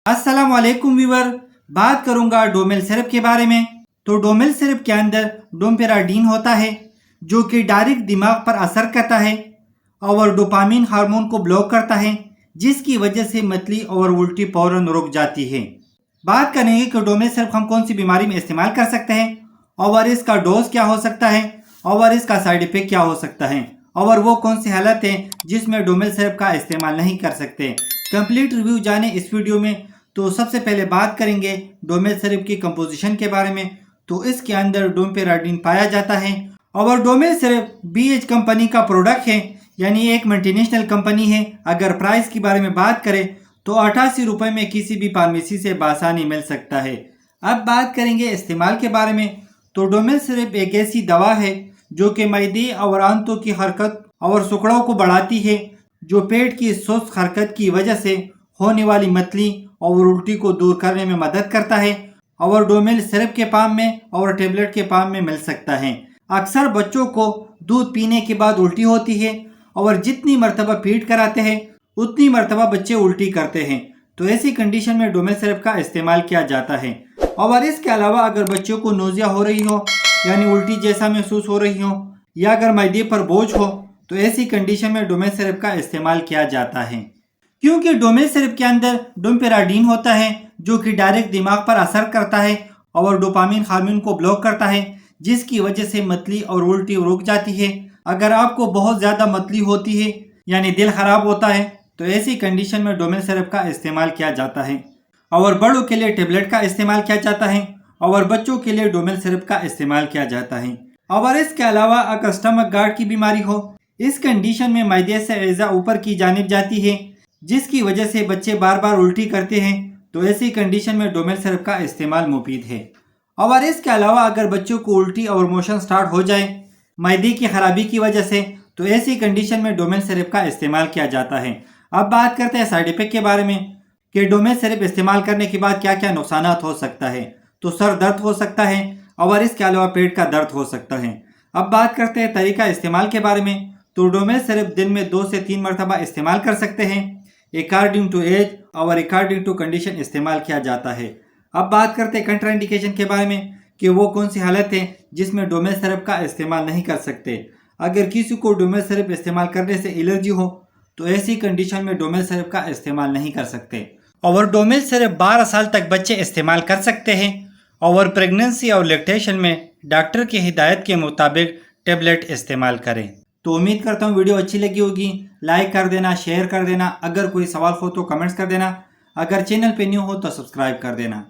अस्सलाम वालेकुम व्यूअर, बात करूंगा डोमेल सिरप के बारे में। तो डोमेल सिरप के अंदर डोम्पेराडीन होता है जो कि डायरेक्ट दिमाग पर असर करता है और डोपामिन हार्मोन को ब्लॉक करता है, जिसकी वजह से मतली और उल्टी फौरन रुक जाती है। बात करेंगे कि डोमेल सिरप हम कौन सी बीमारी में इस्तेमाल कर सकते हैं और इसका डोज क्या हो सकता है और इसका साइड इफेक्ट क्या हो सकता है और वो कौन सी हालत है जिसमें डोमेल सिरप का इस्तेमाल नहीं कर सकते। कंप्लीट रिव्यू जाने इस वीडियो में। तो सबसे पहले बात करेंगे डोमेल सिरप की कंपोजिशन के बारे में। तो इसके अंदर डोम्पेराडीन पाया जाता है और डोमेल सिरप BH कंपनी का प्रोडक्ट है, यानी एक मल्टीनेशनल कंपनी है। अगर प्राइस के बारे में बात करें तो 88 रुपये में किसी भी फार्मेसी से बासानी मिल सकता है। अब बात करेंगे इस्तेमाल के बारे में। तो डोमेल सिरप एक ऐसी दवा है जो कि मैदे और आंतों की हरकत और सुकड़ों को बढ़ाती है, जो पेट की सुस्त हरकत की वजह से होने वाली मतली और उल्टी को दूर करने में मदद करता है और डोमेल सिरप के फॉर्म में और टेबलेट के फॉर्म में मिल सकता है। अक्सर बच्चों को दूध पीने के बाद उल्टी होती है और जितनी मरतबा फीड कराते हैं उतनी मरतबा बच्चे उल्टी करते हैं। तो ऐसी कंडीशन में डोमेल सिरप का इस्तेमाल किया जाता है। और इसके अलावा अगर बच्चों को नोजिया हो रही हो, यानी उल्टी जैसा महसूस हो रही हो, या अगर मैदे पर बोझ हो, तो ऐसी कंडीशन में डोमेल सिरप का इस्तेमाल किया जाता है। क्योंकि डोमेल सिरप के अंदर डोम्पेराडीन होता है जो कि डायरेक्ट दिमाग पर असर करता है और डोपामिन हार्मोन को ब्लॉक करता है, जिसकी वजह से मतली और उल्टी रुक जाती है। अगर आपको बहुत ज़्यादा मतली होती है, यानी दिल खराब होता है, तो ऐसी कंडीशन में डोमेल सिरप का इस्तेमाल किया जाता है। और बड़ों के लिए टेबलेट का इस्तेमाल किया जाता है और बच्चों के लिए डोमेल सिरप का इस्तेमाल किया जाता है। और इसके अलावा अगर स्टमक गार्ड की बीमारी हो, इस कंडीशन में मैदे से एज़ा ऊपर की जानिब जाती है, जिसकी वजह से बच्चे बार बार उल्टी करते हैं। तो ऐसी कंडीशन में डोमेल सिरप का इस्तेमाल मुफीद है। और इसके अलावा अगर बच्चों को उल्टी और मोशन स्टार्ट हो जाए मैदे की खराबी की वजह से, तो ऐसी कंडीशन में डोमेल सिरप का इस्तेमाल किया जाता है। अब बात करते हैं साइड इफेक्ट के बारे में कि डोमेल सिरप इस्तेमाल करने के बाद क्या क्या नुकसान हो सकता है। तो सर दर्द हो सकता है और इसके अलावा पेट का दर्द हो सकता है। अब बात करते हैं तरीका इस्तेमाल के बारे में। तो डोमेल सिरप दिन में 2 से 3 मरतबा इस्तेमाल कर सकते हैं। अकॉर्डिंग टू एज और अकॉर्डिंग टू कंडीशन इस्तेमाल किया जाता है। अब बात करते हैं कंट्राइंडिकेशन के बारे में कि वो कौन सी हालत है जिसमें डोमेल सिरप का इस्तेमाल नहीं कर सकते। अगर किसी को डोमेल सिरप इस्तेमाल करने से एलर्जी हो, तो ऐसी कंडीशन में डोमेल सिरप का इस्तेमाल नहीं कर सकते। और डोमेल सिरप 12 साल तक बच्चे इस्तेमाल कर सकते हैं और प्रेगनेंसी और लैक्टेशन में डॉक्टर की हिदायत के मुताबिक टेबलेट इस्तेमाल करें। तो उम्मीद करता हूँ वीडियो अच्छी लगी होगी। लाइक कर देना, शेयर कर देना, अगर कोई सवाल हो तो कमेंट्स कर देना, अगर चैनल पे न्यू हो तो सब्सक्राइब कर देना।